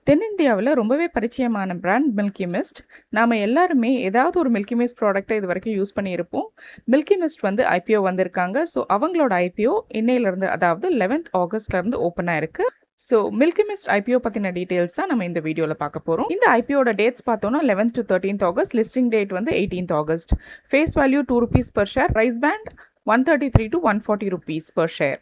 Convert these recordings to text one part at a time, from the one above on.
தென்னிந்தியாவில் ரொம்பவே பரிச்சயமான பிராண்ட் மில்கி மிஸ்ட். நாம் எல்லாருமே ஏதாவது ஒரு மில்கி மிஸ்ட் ப்ராடக்ட்டை இது வரைக்கும் யூஸ் பண்ணியிருப்போம். மில்கி மிஸ்ட் வந்து ஐபிஓ வந்திருக்காங்க. ஸோ அவங்களோட ஐபிஓ இன்னையிலேருந்து, அதாவது 11th ஆகஸ்ட்லேருந்து ஓப்பன் ஆயிருக்கு. ஸோ மில்கி மிஸ்ட் ஐபிஓ பற்றின டீட்டெயில்ஸ் தான் நம்ம இந்த வீடியோவில் பார்க்க போகிறோம். இந்த ஐபிஓட டேட்ஸ் பார்த்தோன்னா 11th to 13th August, listing date வந்து 18th August. Face value ₹2 per share, price band 133 to 140 rupees per share.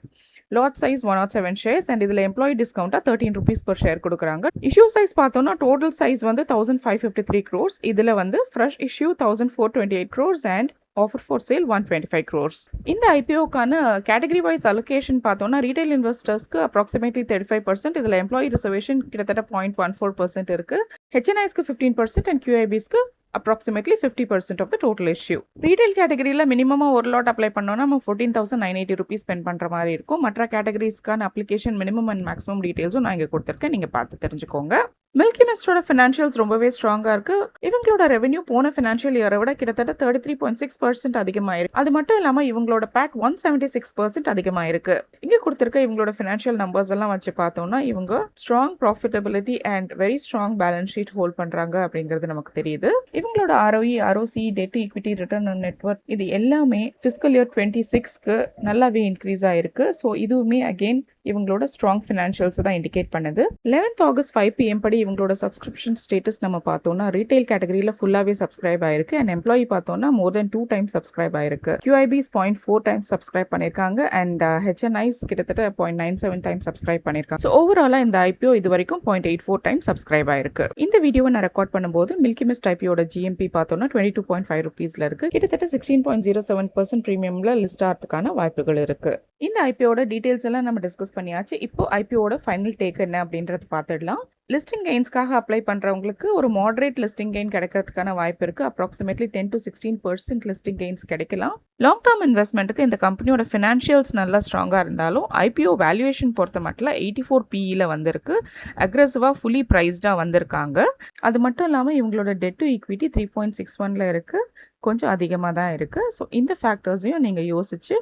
Lot size 107 shares and இதில் எம்ப்ளாயி டிஸ்கவுண்ட்டாக ₹13 per share கொடுக்குறாங்க. இஷ்யூ சைஸ் பார்த்தோன்னா டோட்டல் சைஸ் வந்து 1553 crores. இதில் வந்து fresh issue 1428 crores and offer for sale 125 crores. இந்த ஐபிஓக்கான category wise allocation பார்த்தோன்னா ரீட்டைல் இன்வெஸ்டர்ஸ்க்கு அப்ராக்சிமேட்லி 35%, இதில் எம்ப்ளாயி ரிசர்வேஷன் கிட்டத்தட்ட 0.14% இருக்குது. ஹெச்என்ஐஸ்க்கு 15% and QIBஸ்க்கு approximately 50% of the total issue. Retail கேட்டகரியில் மினிமமாக ஒரு லாட் அப்ளை பண்ணோன்னா நம்ம 14,980 rupees ஸ்பெண்ட் பண்ணுற மாதிரி இருக்கும். மற்ற கேட்டகரிஸ்க்கான அப்ளிகேஷன் மினிமம் அண்ட் மேக்ஸிமம் டீட்டெயில்ஸும் நான் இங்கே கொடுத்துருக்கேன், நீங்கள் பார்த்து தெரிஞ்சுக்கோங்க. மில்கி மிஸ்டோட ஃபினான்ஷியல்ஸ் ரொம்பவே ஸ்ட்ராங்காக இருக்குது. இவங்களோட ரெவென்யூ போன ஃபினான்ஷியல் இயரை விட கிட்டத்தட்ட 33.6% அதிகமாயிருக்கு. அது மட்டும் இல்லாமல் இவங்களோட பேட் 176% அதிகமாயிருக்கு. இங்கே கொடுத்துருக்க இவங்களோட ஃபினான்ஷியல் நம்பர்ஸ் எல்லாம் வச்சு பார்த்தோம்னா இவங்க strong profitability and very strong balance sheet hold பண்ணுறாங்க அப்படிங்கிறது நமக்கு தெரியுது. இவங்களோட ROE, ROC, dead equity, return on network இது எல்லாமே ஃபிஸ்கல் இயர் 26க்கு நல்லாவே இன்க்ரீஸ் ஆயிருக்கு. ஸோ இதுவுமே அகெயின் இவங்களோட ஸ்ட்ராங் ஃபினான்ஷியல்ஸ் தான் இண்டிகேட் பண்ணுது. 11th ஆகஸ்ட் 5 PM படி இவங்களோட சப்ஸ்கிரிப்ஷன் ஸ்டேட்டஸ் நம்ம பார்த்தோம்னா ரீட்டைல் கேட்டகரியில் ஃபுல்லாகவே சப்ஸ்கிரைப் ஆயிருக்கு அண்ட் எம்ப்ளாயி பார்த்தோம்னா மோர் தென் 2 times சப்ஸ்கிரைப் ஆயிருக்கு. QIBs 0.4 times சப்ஸ்கிரைப் பண்ணியிருக்காங்க அண்ட் HNIs கிட்டத்தட்ட 0.97 times சப்ஸ்கிரைப் பண்ணியிருக்காங்க. ஸோ ஓவராலாக இந்த IPO இது வரைக்கும் 0.84 times சப்ஸ்கிரைப் ஆயிருக்கு. இந்த வீடியோவை நான் ரெக்கார்ட் பண்ணும்போது மில்கி மிஸ்ட் ஐபிஓட GMP பார்த்தோம்னா ₹22.5 rupeesல இருக்கு. கிட்டத்தட்ட 16.07% ப்ரீமியம்ல லிஸ்ட் ஆகிறதுக்கான வாய்ப்புகள் இருக்கு. இந்த ஐபிஓட டீடைல்ஸ் எல்லாம் நம்ம டிஸ்கஸ் பண்ணியாச்சு. இப்போ ஐபிஓட ஃபைனல் டேக் என்ன அப்படின்றத பார்த்துடலாம். லிஸ்டிங் கெயின்ஸ்க்காக அப்ளை பண்ணுறவங்களுக்கு ஒரு மாடரேட் லிஸ்டிங் கெயின் கிடைக்கிறதுக்கான வாய்ப்பு இருக்குது. அப்ராக்சிமேட்லி 10 to 16% லிஸ்டிங் கெயின்ஸ் கிடைக்கலாம். லாங் டேர்ம் இன்வெஸ்ட்மெண்ட்டுக்கு இந்த கம்பெனியோட ஃபினான்ஷியல்ஸ் நல்லா ஸ்ட்ராங்காக இருந்தாலும் ஐபிஓ வேல்யூவேஷன் பொறுத்த மட்டும் 84 PEல வந்திருக்கு. அக்ரெசிவாக ஃபுல்லி ப்ரைஸ்டாக வந்திருக்காங்க. அது மட்டும் இல்லாமல் இவங்களோட டெட் டு ஈக்விட்டி 3.61ல இருக்குது, கொஞ்சம் அதிகமாக தான் இருக்குது. ஸோ இந்த ஃபேக்டர்ஸையும் நீங்கள் யோசிச்சு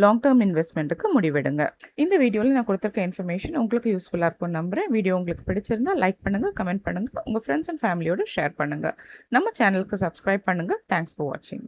லாங் டேர்ம் இன்வெஸ்ட்மெண்ட்டுக்கு முடிவெடுங்க. இந்த வீடியோவில் நான் கொடுத்துருக்க இன்ஃபர்மேஷன் உங்களுக்கு யூஸ்ஃபுல்லாக இருக்கும்னு நம்புகிறேன். வீடியோ உங்களுக்கு பிடிச்சிருந்தா லைக் பண்ணுங்கள், கமெண்ட் பண்ணுங்கள், உங்கள் ஃப்ரெண்ட்ஸ் அண்ட் ஃபேமிலியோடு ஷேர் பண்ணுங்கள். நம்ம சேனலுக்கு சப்ஸ்கிரைப் பண்ணுங்கள். தேங்க்ஸ் ஃபார் வாட்சிங்.